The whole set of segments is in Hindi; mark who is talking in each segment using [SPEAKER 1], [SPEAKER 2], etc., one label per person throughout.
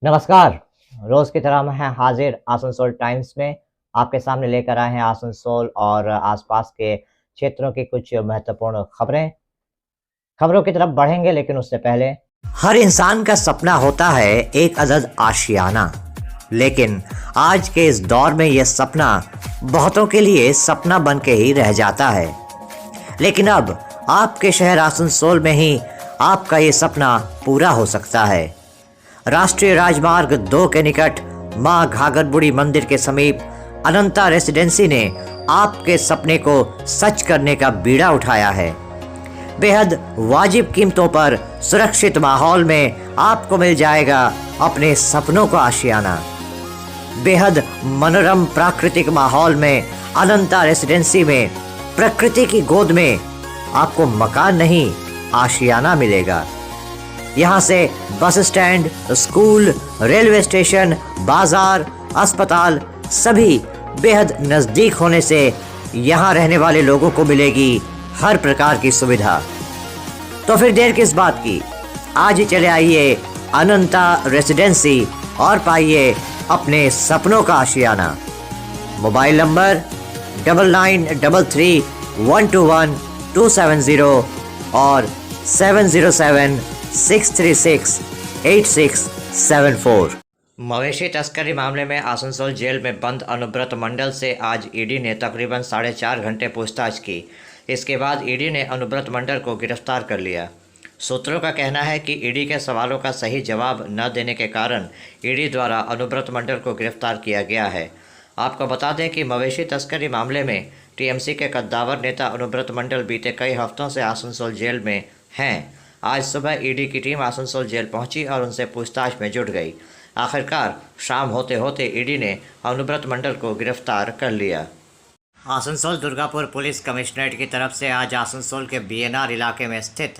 [SPEAKER 1] नमस्कार। रोज की तरह हम हैं हाजिर आसनसोल टाइम्स में। आपके सामने लेकर आए हैं आसनसोल और आसपास के क्षेत्रों की कुछ महत्वपूर्ण खबरों की तरफ बढ़ेंगे, लेकिन उससे पहले हर इंसान का सपना होता है एक अदद आशियाना, लेकिन आज के इस दौर में यह सपना बहुतों के लिए सपना बन के ही रह जाता है। लेकिन अब आपके शहर आसनसोल में ही आपका ये सपना पूरा हो सकता है। राष्ट्रीय राजमार्ग 2 के निकट मां घाघर बुढ़ी मंदिर के समीप अनंता रेसिडेंसी ने आपके सपने को सच करने का बीड़ा उठाया है। बेहद वाजिब कीमतों पर सुरक्षित माहौल में आपको मिल जाएगा अपने सपनों का आशियाना। बेहद मनोरम प्राकृतिक माहौल में अनंता रेसिडेंसी में प्रकृति की गोद में आपको मकान नहीं, आशियाना मिलेगा। यहाँ से bus stand, school, railway station, बाजार, अस्पताल सभी बेहद नज़दीक होने से यहाँ रहने वाले लोगों को मिलेगी हर प्रकार की सुविधा। तो फिर देर किस बात की, आज ही चले आइए अनंता रेसिडेंसी और पाइए अपने सपनों का आशियाना। मोबाइल नंबर 9933121270 और 7076368674। मवेशी तस्करी मामले में आसनसोल जेल में बंद अनुब्रत मंडल से आज ईडी ने तकरीबन 4.5 घंटे पूछताछ की। इसके बाद ईडी ने अनुब्रत मंडल को गिरफ्तार कर लिया। सूत्रों का कहना है कि ईडी के सवालों का सही जवाब न देने के कारण ईडी द्वारा अनुब्रत मंडल को गिरफ्तार किया गया है। आपको बता दें कि मवेशी तस्करी मामले में टीएमसी के कद्दावर नेता अनुब्रत मंडल बीते कई हफ्तों से आसनसोल जेल में हैं। आज सुबह ईडी की टीम आसनसोल जेल पहुंची और उनसे पूछताछ में जुट गई। आखिरकार शाम होते होते ईडी ने अनुब्रत मंडल को गिरफ्तार कर लिया। आसनसोल दुर्गापुर पुलिस कमिश्नरेट की तरफ से आज आसनसोल के बीएनआर इलाके में स्थित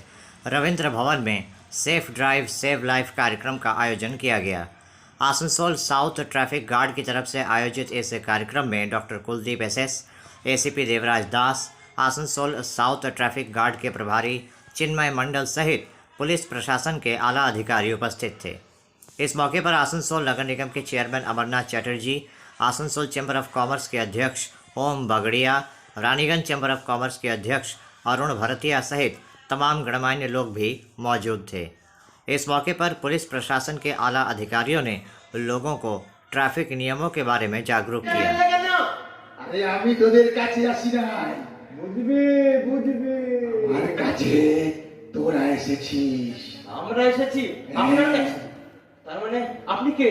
[SPEAKER 1] रविंद्र भवन में सेफ ड्राइव सेव लाइफ कार्यक्रम का आयोजन किया गया। आसनसोल साउथ ट्रैफिक गार्ड की तरफ से आयोजित इस कार्यक्रम में doctor Kuldeep SS, ACP Devraj Das, Asansol south traffic guard के प्रभारी चिन्मय मंडल सहित पुलिस प्रशासन के आला अधिकारी उपस्थित थे। इस मौके पर आसनसोल नगर निगम के chairman Amarnath Chatterjee, Asansol chamber of commerce के अध्यक्ष Om Bagaria, Raniganj chamber of commerce के अध्यक्ष अरुण भरतिया सहित तमाम गणमान्य लोग भी मौजूद थे। इस मौके पर पुलिस प्रशासन के आला अधिकारियों ने लोगं को ट्रैफिक नियमों के बारे में जागरूक किया।
[SPEAKER 2] अरे आमी तोদের কাছে আসি না, বুঝবি আমার কাছে তোরা এসেছিস।
[SPEAKER 3] আমরা এসেছি আপনার কাছে, তার মানে আপনি কে?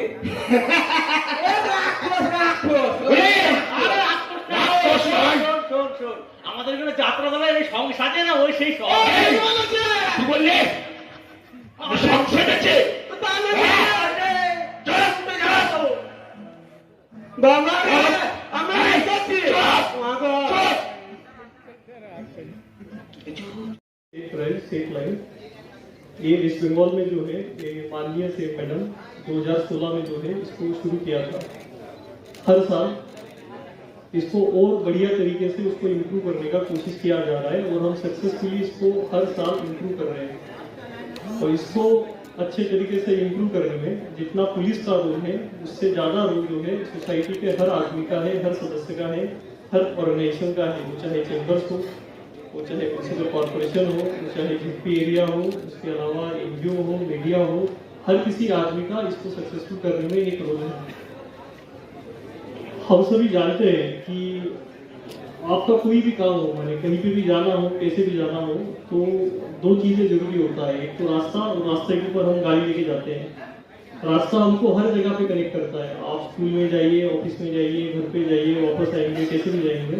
[SPEAKER 3] আমাদের এখানে যাত্রা দলের এই সং সাজে না, ওই সেই সং। কি বললে? আমার সং সেজেছে বাবা, আমরা এসেছি।
[SPEAKER 4] सेफ लाइफ ये वेस्ट बंगाल में जो है ये माननीय सेफ मैडम 2016 में जो है इसको शुरू किया था। हर साल इसको और बढ़िया तरीके से उसको इम्प्रूव करने का कोशिश किया जा रहा है और हम सक्सेसफुली इसको हर साल इम्प्रूव कर रहे हैं। और इसको अच्छे तरीके से इम्प्रूव करने में जितना पुलिस का रोल है उससे ज़्यादा रोल जो है सोसाइटी के हर आदमी का है, हर सदस्य का है, हर ऑर्गेनाइजेशन का है। वो चाहे चैम्बर्स हो, वो चाहे म्यूनसिपल कॉर्पोरेशन हो, वो चाहे झुप्पी एरिया हो, उसके अलावा एनजीओ हो, मीडिया हो, हर किसी आदमी का इसको सक्सेसफुल करने में एक रोल है। हम सभी जानते हैं कि आपका कोई भी काम हो, मैंने कहीं पे भी जाना हो, कैसे भी जाना हो, तो दो चीज़ें जरूरी होता है। एक तो रास्ता, और रास्ते के ऊपर हम गाड़ी लेके जाते हैं। रास्ता हमको हर जगह पे कनेक्ट करता है। आप स्कूल में जाइए, ऑफिस में जाइए, घर पे जाइए, वापस आएंगे, कैसे भी जाएंगे,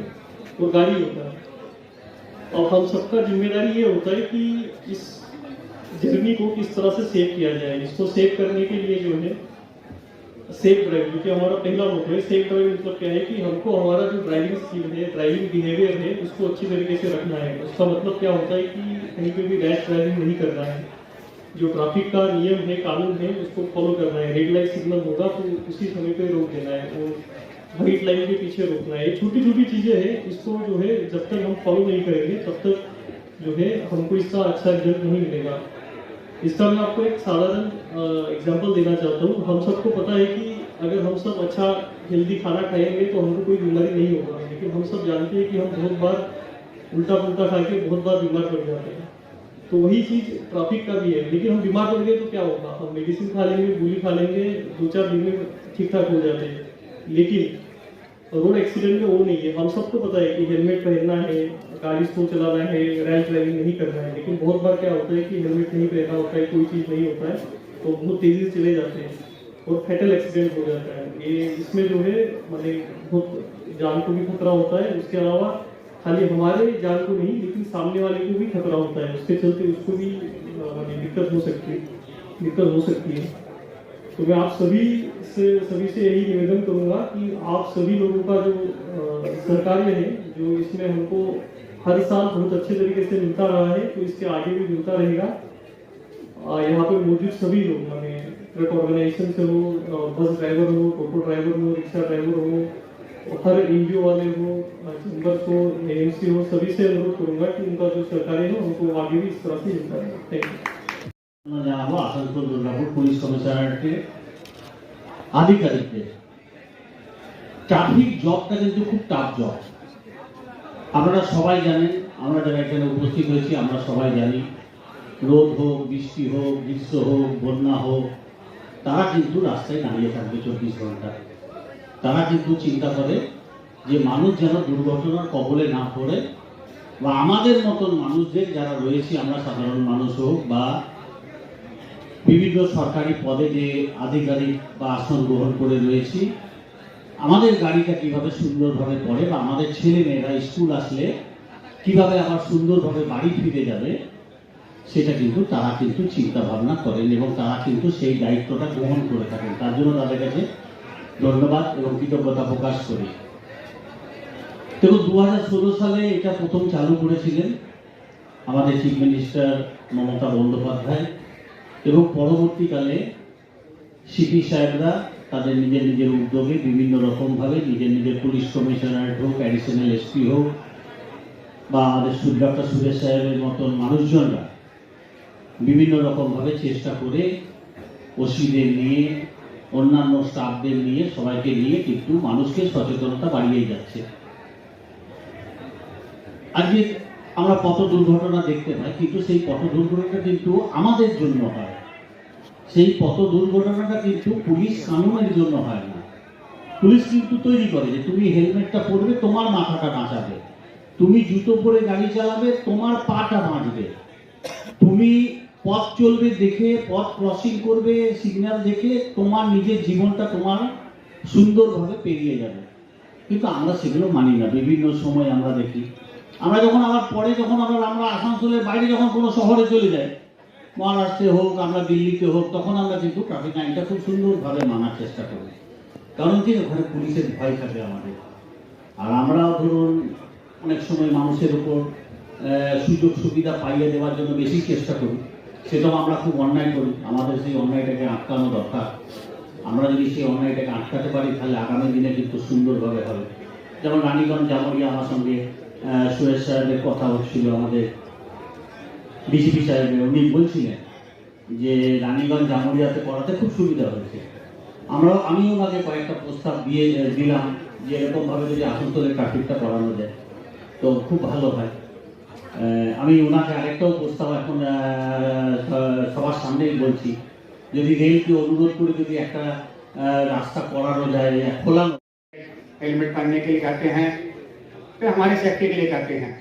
[SPEAKER 4] और गाड़ी होता है। और हम सबका जिम्मेदारी ये होता है कि इस जर्नी को किस तरह से सेव किया जाए। इसको सेव करने के लिए जो है सेफ ड्राइव, जो कि हमारा पहला मोटो है। सेफ ड्राइव मतलब क्या है कि हमको हमारा जो ड्राइविंग स्किल है, ड्राइविंग बिहेवियर है, उसको अच्छी तरीके से रखना है। उसका मतलब क्या होता है कि कहीं पे भी रैश ड्राइविंग नहीं करना है। जो ट्रैफिक का नियम है, कानून है, उसको फॉलो करना है। रेड लाइट सिग्नल होगा तो उसी समय पे रोक देना है और व्हाइट लाइन के पीछे रोकना है। ये छोटी छोटी चीज़ें हैं, इसको जो है जब तक हम फॉलो नहीं करेंगे तब तक जो है हमको इसका अच्छा रिजल्ट नहीं मिलेगा। इसका मैं आपको एक साधारण एग्जांपल देना चाहता हूँ। हम सबको पता है कि अगर हम सब अच्छा हेल्दी खाना खाएंगे तो हमको कोई बीमारी नहीं होगा, लेकिन हम सब जानते हैं कि हम बहुत बार उल्टा पुल्टा खा के बहुत बार बीमार पड़ जाते हैं। तो वही चीज़ ट्रैफिक का भी है, लेकिन हम बीमार पड़ गए तो क्या होगा, हम मेडिसिन खा लेंगे, गोली खा लेंगे, 2-4 दिन में ठीक ठाक हो जाते हैं। लेकिन रोड एक्सीडेंट में वो नहीं है। हम सबको पता है कि हेलमेट पहनना है, गाड़ी स्लो चलाना है, रैश ड्राइविंग नहीं करना है, लेकिन बहुत बार क्या होता है कि हेलमेट नहीं पहना होता है, कोई चीज़ नहीं होता है, तो बहुत तेज़ी से चले जाते हैं और फैटल एक्सीडेंट हो जाता है। ये इसमें जो है माने बहुत जान को भी खतरा होता है। उसके अलावा खाली हमारे जान को नहीं, लेकिन सामने वाले को भी खतरा होता है, उसके चलते उसको भी दिक्कत हो सकती है। तो मैं आप सभी से यही निवेदन करूंगा कि आप सभी लोगों का जो सहकार्य है, जो इसमें हमको हर साल बहुत अच्छे तरीके से मिलता रहा है, तो इसके आगे भी मिलता रहेगा। यहाँ पर मौजूद सभी लोग माने ट्रक ऑर्गेनाइजेशन से हो, बस ड्राइवर हो, टोटो ड्राइवर हो, रिक्शा ड्राइवर हो, हर एनजीओ वाले हो, चैम्बर्स हो, एएमसी हो, सभी से अनुरोध करूंगा कि उनका जो सहकार्य है उनको आगे भी इस तरह से मिलता रहेगा। Thank you.
[SPEAKER 5] জানাবো আসানসোল দুর্গাপুর পুলিশ কমিশনারেটের আধিকারিকদের। ট্রাফিক জবটা কিন্তু খুব টাফ জব, আপনারা সবাই জানেন, আমরা যারা এখানে উপস্থিত হয়েছি আমরা সবাই জানি। রোদ হোক, বৃষ্টি হোক, গ্রীষ্ম হোক, বন্যা হোক, তারা কিন্তু রাস্তায় দাঁড়িয়ে থাকবে 24 ঘন্টা। তারা কিন্তু চিন্তা করে যে মানুষ যেন দুর্ঘটনার কবলে না পড়ে, বা আমাদের মতন মানুষদের যারা রয়েছে, আমরা সাধারণ মানুষ হোক বা বিভিন্ন সরকারি পদে যে আধিকারিক বা আসন গ্রহণ করে রয়েছি, আমাদের গাড়িটা কিভাবে সুন্দরভাবে পড়ে বা আমাদের ছেলে মেয়েরা স্কুল আসলে কিভাবে আবার সুন্দরভাবে বাড়ি ফিরে যাবে, সেটা কিন্তু তারা কিন্তু চিন্তা ভাবনা করেন এবং তারা কিন্তু সেই দায়িত্বটা গ্রহণ করে থাকেন। তার জন্য তাদের কাছে ধন্যবাদ এবং কৃতজ্ঞতা প্রকাশ করি। দেখুন, 2016 সালে এটা প্রথম চালু করেছিলেন আমাদের চিফ মিনিস্টার মমতা বন্দ্যোপাধ্যায়, এবং পরবর্তীকালে সিপি সাহেবরা তাদের নিজের নিজের উদ্যোগে বিভিন্ন রকমভাবে নিজের পুলিশ কমিশনারেট হোক, অ্যাডিশনাল এসপি হোক, বা আমাদের ডক্টর সুরেশ সাহেবের মতন মানুষজনরা বিভিন্ন রকমভাবে চেষ্টা করে ওসিদের নিয়ে, অন্যান্য স্টাফদের নিয়ে, সবাইকে নিয়ে কিন্তু মানুষকে সচেতনতা বাড়িয়ে যাচ্ছে। আজকে আমরা পথ দুর্ঘটনা দেখতে পাই, কিন্তু সেই পথ দুর্ঘটনাটা কিন্তু আমাদের জন্য হয়, সেই পথ দুর্ঘটনাটা কিন্তু পুলিশ কানুনের জন্য হয় না। পুলিশ কিন্তু তৈরি করে যে তুমি হেলমেটটা পরবে, তোমার মাথাটা বাঁচাবে, তুমি জুতো পরে গাড়ি চালাবে, তোমার পাটা বাঁচবে, তুমি পথ চলবে দেখে, পথ ক্রসিং করবে সিগন্যাল দেখে, তোমার নিজের জীবনটা তোমার সুন্দরভাবে পেরিয়ে যাবে। কিন্তু আমরা সেগুলো মানি না। বিভিন্ন সময় আমরা দেখি, আমরা যখন আবার পরে যখন আমরা আসানসোলের বাইরে যখন কোনো শহরে চলে যাই, মহারাষ্ট্রে হোক, আমরা দিল্লিতে হোক, তখন আমরা কিন্তু ট্রাফিক আইনটা খুব সুন্দরভাবে মানার চেষ্টা করি। কারণ কি, ওখানে পুলিশের ভয় থাকে আমাদের। আর আমরাও ধরুন অনেক সময় মানুষের উপর সুযোগ সুবিধা পাইয়ে দেওয়ার জন্য বেশি চেষ্টা করি, সেটাও আমরা খুব অন্যায় করি। আমাদের সেই অন্যায়টাকে আটকানো দরকার। আমরা যদি সেই অন্যায়টাকে আটকাতে পারি, তাহলে আগামী দিনে কিন্তু সুন্দরভাবে হবে। যেমন রানীগঞ্জ জামুরিয়া, আমার সঙ্গে সুরেশ সাহেবের কথা হচ্ছিল, আমাদের ডিসিপি সাহেবের, উনি বলছিলেন যে রানীগঞ্জ জামুরিয়াতে পড়াতে খুব সুবিধা হয়েছে। আমি ওনাকে কয়েকটা প্রস্তাব দিলাম যে এরকমভাবে যদি আসানসোলের ট্রাফিকটা করানো যায় তো খুব ভালো হয়। আমি ওনাকে আরেকটাও প্রস্তাব এখন সবার সামনেই বলছি, যদি রেলকে অনুরোধ করে যদি একটা রাস্তা করানো যায়, খোলানো।
[SPEAKER 6] हेलमेट पहनने के लिए कहते हैं, फिर हमारी सेफ्टी के लिए करते हैं।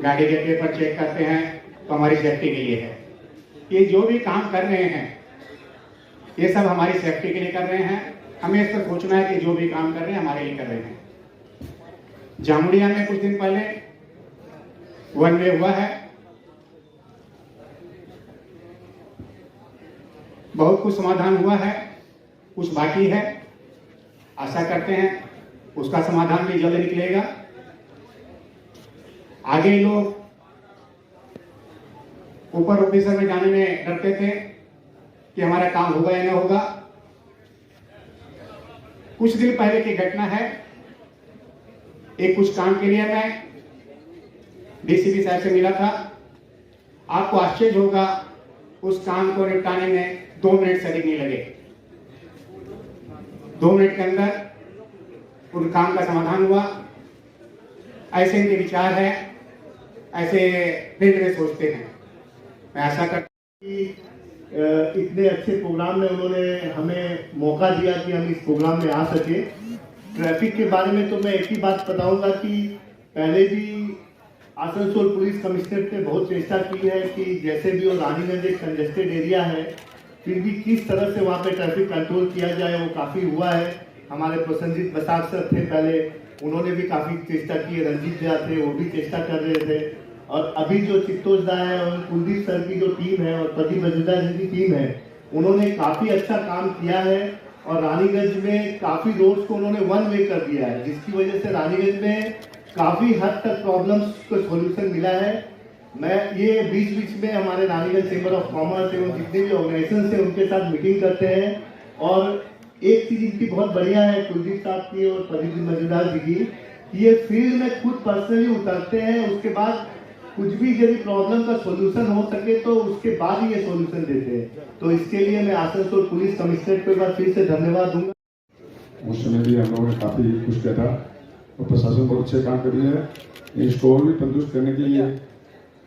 [SPEAKER 6] गाड़ी के पेपर चेक करते हैं तो हमारी सेफ्टी के लिए है। ये जो भी काम कर रहे हैं ये सब हमारी सेफ्टी के लिए कर रहे हैं। हमें इस पर सोचना है कि जो भी काम कर रहे हैं हमारे लिए कर रहे हैं। जामुड़िया में कुछ दिन पहले 1 वे हुआ है, बहुत कुछ समाधान हुआ है, कुछ बाकी है। आशा करते हैं उसका समाधान भी जल्द निकलेगा। आगे लोग ऊपर ऑफिसर में जाने में डरते थे कि हमारा काम होगा या ना होगा। कुछ दिन पहले की घटना है, एक कुछ काम के लिए मैं डीसीपी साहब से मिला था। आपको आश्चर्य होगा उस काम को निपटाने में 2 मिनट से अधिक नहीं लगे। 2 मिनट के अंदर उन काम का समाधान हुआ। ऐसे इनके विचार है, ऐसे फील्ड में सोचते हैं। मैं आशा करता हूं
[SPEAKER 7] कि इतने अच्छे प्रोग्राम में उन्होंने हमें मौका दिया कि हम इस प्रोग्राम में आ सके। ट्रैफिक के बारे में तो मैं एक ही बात बताऊंगा कि पहले भी आसनसोल पुलिस कमिश्नरेट ने बहुत चेष्टा की है कि जैसे भी वो रानीगंज एक कंजेस्टेड एरिया है, फिर भी किस तरह से वहाँ पे ट्रैफिक कंट्रोल किया जाए, वो काफ़ी हुआ है। हमारे प्रसन्नजीत बसाक सर थे पहले, उन्होंने भी काफ़ी चेष्टा की है। रंजीत झा थे, वो भी चेष्टा कर रहे थे। और अभी जो चित्तोष दा है और कुलदीप सर की जो टीम है और प्रदीप मजूमदार जी की टीम है, उन्होंने काफ़ी अच्छा काम किया है। और रानीगंज में काफ़ी रोड्स को उन्होंने 1 वे कर दिया है, जिसकी वजह से रानीगंज में काफ़ी हद तक प्रॉब्लम्स को सोल्यूशन मिला है। मैं ये बीच बीच में हमारे रानीगंज चेंबर ऑफ कॉमर्स एवं जितने भी ऑर्गेनाइजेशन है उनके साथ मीटिंग करते हैं। और एक चीज़ इनकी बहुत बढ़िया है कुलदीप साहब की और प्रदीप मजूमदार जी की, ये फील्ड में खुद पर्सनली उतरते हैं। उसके बाद कुछ भी यदि प्रॉब्लम का सोल्यूशन हो सके तो उसके बाद ही ये सोल्यूशन देते हैं। तो इसके लिए मैं आसनसोल पुलिस कमिश्नरेट को एक बार फिर से धन्यवाद दूंगा।
[SPEAKER 8] उस समय भी हम लोगों ने काफ़ी कुछ किया था और प्रशासन बहुत अच्छे काम कर रही है। इसको और भी तंदुरुस्त करने के लिए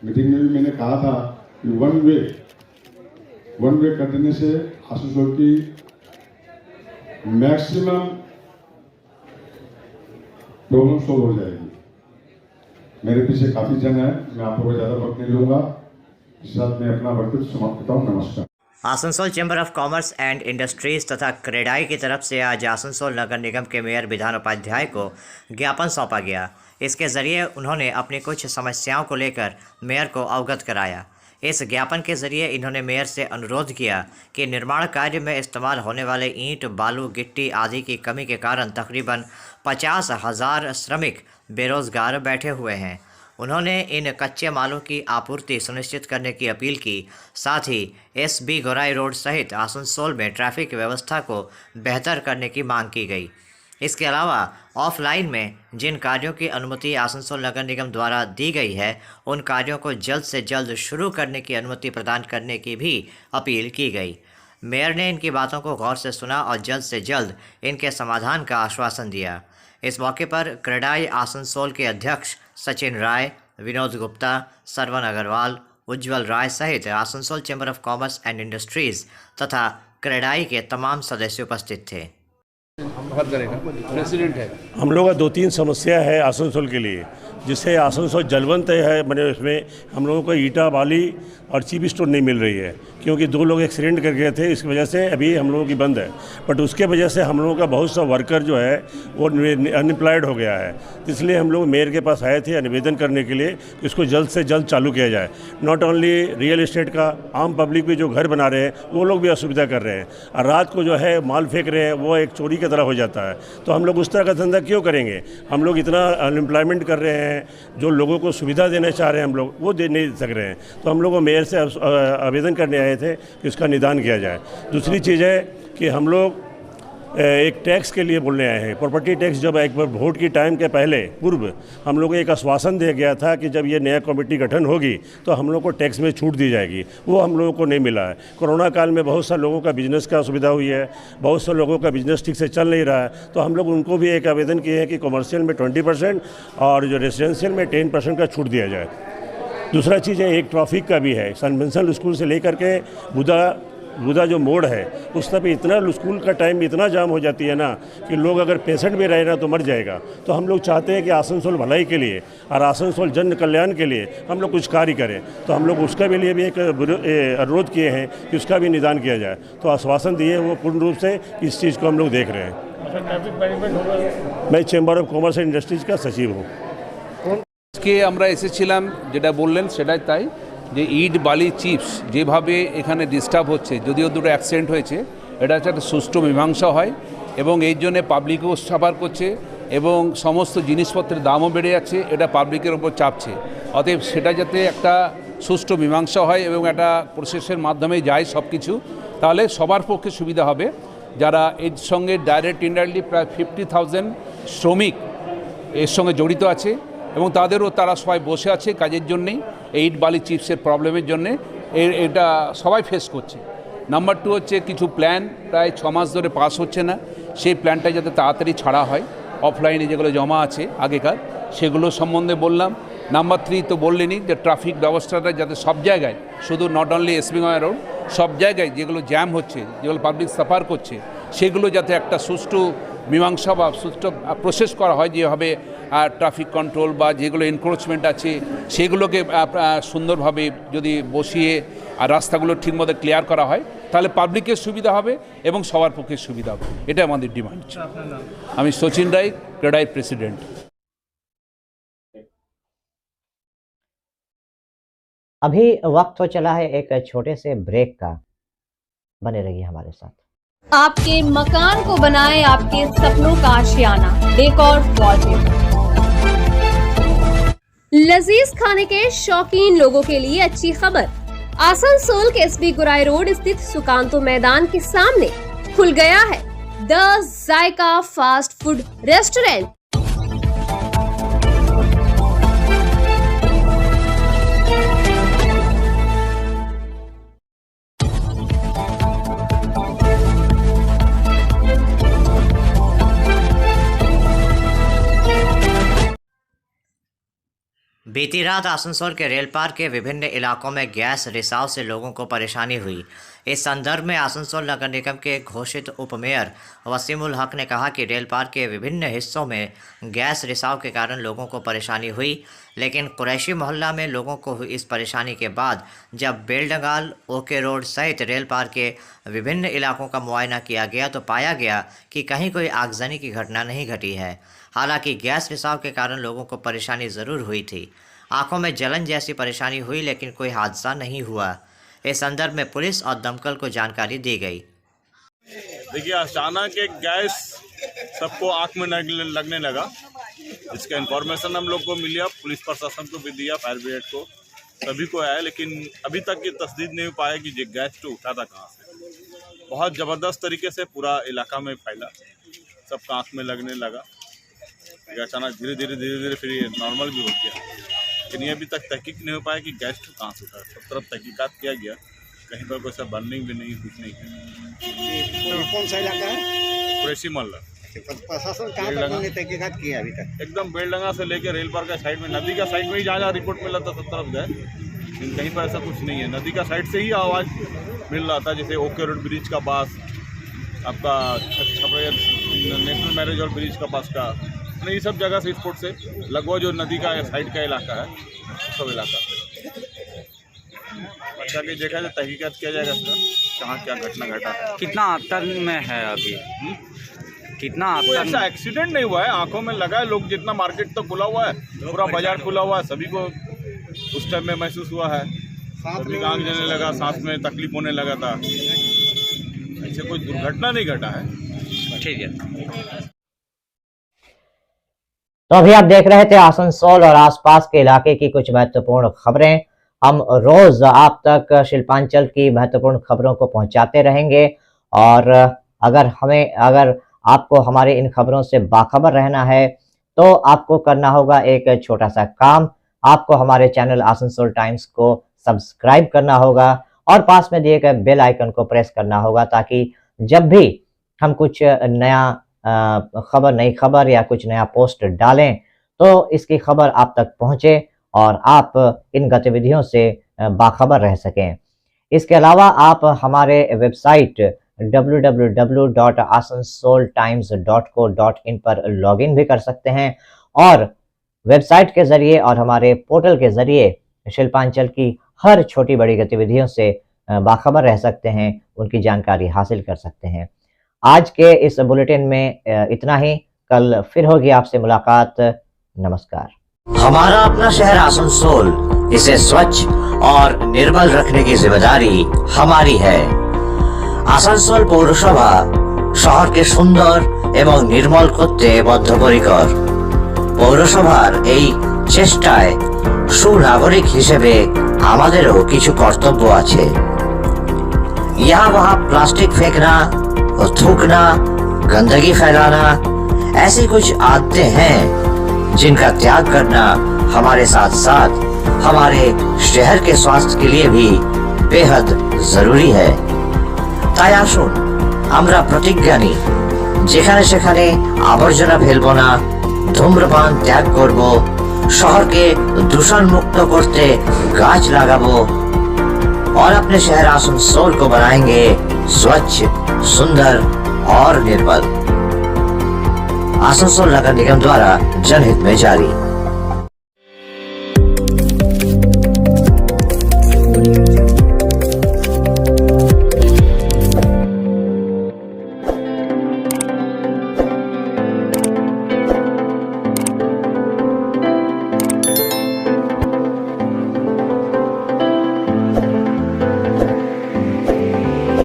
[SPEAKER 8] मीटिंग में भी मैंने कहा था कि वन वे कर देने से आसनसोल की मैक्सिमम प्रॉब्लम सॉल्व हो जाएगी। मेरे पीछे काफ़ी जन है, मैं आप लोगों को ज़्यादा वक्त नहीं लूँगा। इस साथ मैं अपना वक्तव्य समाप्त करता हूँ। नमस्कार।
[SPEAKER 1] Asansol chamber of commerce and industries तथा क्रेडाई की तरफ से आज आसनसोल नगर निगम के मेयर विधान उपाध्याय को ज्ञापन सौंपा गया। इसके ज़रिए उन्होंने अपनी कुछ समस्याओं को लेकर मेयर को अवगत कराया। इस ज्ञापन के ज़रिए इन्होंने मेयर से अनुरोध किया कि निर्माण कार्य में इस्तेमाल होने वाले ईंट, बालू, गिट्टी आदि की कमी के कारण तकरीबन 50,000 श्रमिक बेरोज़गार बैठे हुए हैं। उन्होंने इन कच्चे मालों की आपूर्ति सुनिश्चित करने की अपील की। साथ ही SB गोराई रोड सहित आसनसोल में ट्रैफिक व्यवस्था को बेहतर करने की मांग की गई। इसके अलावा ऑफलाइन में जिन कार्यों की अनुमति आसनसोल नगर निगम द्वारा दी गई है, उन कार्यों को जल्द से जल्द शुरू करने की अनुमति प्रदान करने की भी अपील की गई। मेयर ने इनकी बातों को गौर से सुना और जल्द से जल्द इनके समाधान का आश्वासन दिया। इस मौके पर क्रेडाई आसनसोल के अध्यक्ष सचिन राय, विनोद गुप्ता, सरवन अग्रवाल, उज्जवल राय सहित Asansol chamber of commerce and industries तथा क्रेडाई के तमाम सदस्य उपस्थित थे।
[SPEAKER 9] प्रेसिडेंट है।
[SPEAKER 10] हम लोग का 2-3 समस्या है आसनसोल के लिए, जिससे आसनसोल जलवंत है। मैंने उसमें हम लोगों को ईटा, बाली और चीप स्टोन नहीं मिल रही है, क्योंकि 2 लोग एक्सीडेंट कर गए थे। इसकी वजह से अभी हम लोगों की बंद है। बट उसके वजह से हम लोगों का बहुत सा वर्कर जो है वो अनएम्प्लॉयड हो गया है। इसलिए हम लोग मेयर के पास आए थे निवेदन करने के लिए कि इसको जल्द से जल्द चालू किया जाए। नॉट ओनली रियल एस्टेट का, आम पब्लिक भी जो घर बना रहे हैं वो लोग भी असुविधा कर रहे हैं। और रात को जो है माल फेंक रहे हैं, वो एक चोरी की तरह हो जाता है। तो हम लोग उस तरह का धंधा क्यों करेंगे? हम लोग इतना अनएम्प्लॉयमेंट कर रहे हैं, जो लोगों को सुविधा देना चाह रहे हैं हम लोग, वो दे नहीं सक रहे हैं। तो हम लोग को मेयर से आवेदन करने आए थे कि इसका निदान किया जाए। दूसरी चीज़ है कि हम लोग एक टैक्स के लिए बोलने आए हैं। प्रॉपर्टी टैक्स जब एक बार वोट की टाइम के पहले पूर्व हम लोग को एक आश्वासन दिया गया था कि जब ये नया कमेटी गठन होगी तो हम लोग को टैक्स में छूट दी जाएगी, वो हम लोगों को नहीं मिला है। कोरोना काल में बहुत सा लोगों का बिजनेस का असुविधा हुई है, बहुत से लोगों का बिजनेस ठीक से चल नहीं रहा है। तो हम लोग उनको भी एक आवेदन किए हैं कि कॉमर्शियल में 20% और जो रेजिडेंशियल में 10% का छूट दिया जाए। दूसरा चीज़ है एक ट्रैफिक का भी है। कन्वेंशनल स्कूल से लेकर के बुधा जो मोड़ है उस तक इतना स्कूल का टाइम इतना जाम हो जाती है ना कि लोग अगर पेशेंट भी रहे ना तो मर जाएगा। तो हम लोग चाहते हैं कि आसनसोल भलाई के लिए और आसनसोल जन कल्याण के लिए हम लोग कुछ कार्य करें। तो हम लोग उसका भी लिए भी एक अनुरोध किए हैं कि उसका भी निदान किया जाए। तो आश्वासन दिए वो पूर्ण रूप से इस चीज़ को हम लोग देख रहे हैं। मैं chamber of commerce and industries का सचिव हूँ।
[SPEAKER 9] আজকে আমরা এসেছিলাম, যেটা বললেন সেটাই তাই, যে ইট, বালি, চিপস যেভাবে এখানে ডিস্টার্ব হচ্ছে, যদিও 2টো অ্যাক্সিডেন্ট হয়েছে, এটা হচ্ছে একটা সুষ্ঠু মীমাংসা হয় এবং এই জন্যে পাবলিকও সাফার করছে এবং সমস্ত জিনিসপত্রের দামও বেড়ে যাচ্ছে, এটা পাবলিকের ওপর চাপছে। অতএব সেটা যাতে একটা সুষ্ঠু মীমাংসা হয় এবং একটা প্রসেসের মাধ্যমে যায় সব কিছু, তাহলে সবার পক্ষে সুবিধা হবে। যারা এর সঙ্গে ডাইরেক্ট ইনডাইরেক্টলি প্রায় 50,000 শ্রমিক এর সঙ্গে জড়িত আছে এবং তারা সবাই বসে আছে কাজের জন্যেই ইট বালি চিপসের প্রবলেমের জন্যে এটা সবাই ফেস করছে। নাম্বার 2 হচ্ছে কিছু প্ল্যান প্রায় 6 মাস ধরে পাস হচ্ছে না, সেই প্ল্যানটা যাতে তাড়াতাড়ি ছাড়া হয়, অফলাইনে যেগুলো জমা আছে আগেকার সেগুলো সম্বন্ধে বললাম। নাম্বার 3 তো বললেনই যে ট্রাফিক ব্যবস্থাটা যাতে সব জায়গায়, শুধু নট অনলি এসবিগঞ্জ রোড, সব জায়গায় যেগুলো জ্যাম হচ্ছে, যেগুলো পাবলিক সাফার করছে, সেগুলো যাতে একটা সুষ্ঠু মীমাংসা বা সুষ্ঠু প্রসেস করা হয়, যেভাবে ট্রাফিক কন্ট্রোল বা যেগুলো এনক্রোচমেন্ট আছে সেগুলোকে সুন্দরভাবে যদি বসিয়ে আর রাস্তাগুলো ঠিকমতো ক্লিয়ার করা হয়, তাহলে পাবলিকের সুবিধা হবে এবং সবার পক্ষে সুবিধা হবে। এটা আমাদের ডিমান্ড। আমি সচিন রায়, ক্রেডাই প্রেসিডেন্ট।
[SPEAKER 1] अभी वक्त हो चला है एक छोटे से ब्रेक का, बने रहिए हमारे साथ।
[SPEAKER 11] आपके मकान को बनाए आपके सपनों का आशियाना, डेकोर वॉलपेपर। लजीज खाने के शौकीन लोगों के लिए अच्छी खबर, आसनसोल के एसबी गुराई रोड स्थित सुकांतो मैदान के सामने खुल गया है the Zaika fast food restaurant.
[SPEAKER 1] बीती रात आसनसोल के रेल पार्क के विभिन्न इलाकों में गैस रिसाव से लोगों को परेशानी हुई। इस संदर्भ में आसनसोल नगर निगम के घोषित उपमेयर वसीमुल हक ने कहा कि रेल पार्क के विभिन्न हिस्सों में गैस रिसाव के कारण लोगों को परेशानी हुई, लेकिन कुरैशी मोहल्ला में लोगों को हुई इस परेशानी के बाद जब बेलडंगाल, ओके रोड सहित रेल पार्क के विभिन्न इलाकों का मुआयना किया गया तो पाया गया कि कहीं कोई आगजनी की घटना नहीं घटी है। हालांकि गैस रिसाव के कारण लोगों को परेशानी ज़रूर हुई थी, आंखों में जलन जैसी परेशानी हुई, लेकिन कोई हादसा नहीं हुआ। इस संदर्भ में पुलिस और दमकल को जानकारी दी गई।
[SPEAKER 12] देखिए, अचानक एक गैस सबको आंख में लगने लगा। इसका इंफॉर्मेशन हम लोग को मिला, पुलिस प्रशासन को भी दिया, फायर ब्रिगेड को, सभी को आया, लेकिन अभी तक ये तस्दीक नहीं हो पाया कि ये गैस तो उठा था कहाँ से। बहुत ज़बरदस्त तरीके से पूरा इलाका में फैला, सबका आँख में लगने लगा। अचानक धीरे धीरे फिर ये नॉर्मल भी हो गया, लेकिन ये अभी तक तहकीक नहीं हो पाया कि गैस कहाँ से उठा। सब तरफ तहकीकात किया गया, कहीं पर कोई सा बर्निंग भी नहीं, कुछ नहीं किया।
[SPEAKER 6] कौन सा इलाका है?
[SPEAKER 12] कुरैशी मोहल्ला।
[SPEAKER 6] प्रशासन कहाँ तक तहकीकात किया अभी तक?
[SPEAKER 12] एकदम बेलडंगा से लेकर रेल पार्क का साइड में, नदी का साइड में ही जहाँ रिपोर्ट मिला था सब तरफ गए, लेकिन कहीं पर ऐसा कुछ नहीं है। नदी का साइड से ही आवाज़ मिल रहा था, जैसे ओके रोड ब्रिज का पास, आपका नेशनल मैरिज और ब्रिज का पास का, ये सब जगह से स्पोर्ट से लगभग जो नदी का साइड का इलाका है सब इलाका से अच्छा कि देखा जाए, तहकीकात किया जाएगा इसका, कहाँ क्या घटना घटा है।
[SPEAKER 13] कितना आतंक में है अभी? कितना
[SPEAKER 12] कोई ऐसा एक्सीडेंट नहीं हुआ है, आंखों में लगा है। लोग जितना मार्केट तो खुला हुआ है, पूरा बाजार खुला हुआ है, सभी को उस टाइम में महसूस हुआ है, सभी का आँख जलने लगा, सांस में तकलीफ होने लगा था। ऐसे कोई दुर्घटना नहीं घटा है।
[SPEAKER 13] ठीक है।
[SPEAKER 1] तो अभी आप देख रहे थे आसनसोल और आसपास के इलाके की कुछ महत्वपूर्ण खबरें। हम रोज आप तक शिल्पांचल की महत्वपूर्ण खबरों को पहुंचाते रहेंगे, और अगर आपको हमारे इन खबरों से बाखबर रहना है तो आपको करना होगा एक छोटा सा काम। आपको हमारे चैनल आसनसोल टाइम्स को सब्सक्राइब करना होगा और पास में दिए गए बेल आइकन को प्रेस करना होगा, ताकि जब भी हम कुछ नया नई खबर या कुछ नया पोस्ट डालें तो इसकी खबर आप तक पहुंचे और आप इन गतिविधियों से बाखबर रह सकें। इसके अलावा आप हमारे वेबसाइट www.asansoltimes.co.in पर लॉगिन भी कर सकते हैं, और वेबसाइट के जरिए और हमारे पोर्टल के जरिए शिल्पांचल की हर छोटी बड़ी गतिविधियों से बाखबर रह सकते हैं, उनकी जानकारी हासिल कर सकते हैं। आज के इस बुलेटिन में इतना ही, कल फिर होगी आपसे मुलाकात। नमस्कार।
[SPEAKER 14] हमारा अपना शहर आसनसोल, इसे स्वच्छ और निर्मल रखने की जिम्मेदारी हमारी है। आसनसोल पौरसभा শহরকে সুন্দর এবং নির্মল করতে বদ্ধপরিকর। পৌরসভার এই চেষ্টায় সুনাগরিক হিসেবে আমাদেরও কিছু কর্তব্য আছে। यहाँ वहाँ प्लास्टिक फेंकना और थूकना, गंदगी फैलाना, ऐसी कुछ आदतें हैं जिनका त्याग करना हमारे साथ साथ हमारे शहर के स्वास्थ्य के लिए भी बेहद जरूरी है। তাই আসুন আমরা প্রতিজ্ঞা নিই, যেখানে সেখানে আবর্জনা ফেলবো না, ধূম্রপান ত্যাগ করব, শহরকে दूषण मुक्त करते गाछ लगाबो और अपने शहर आसनसोल को बनाएंगे स्वच्छ, सुंदर और निर्मल। आसनसोल नगर निगम द्वारा जनहित में जारी।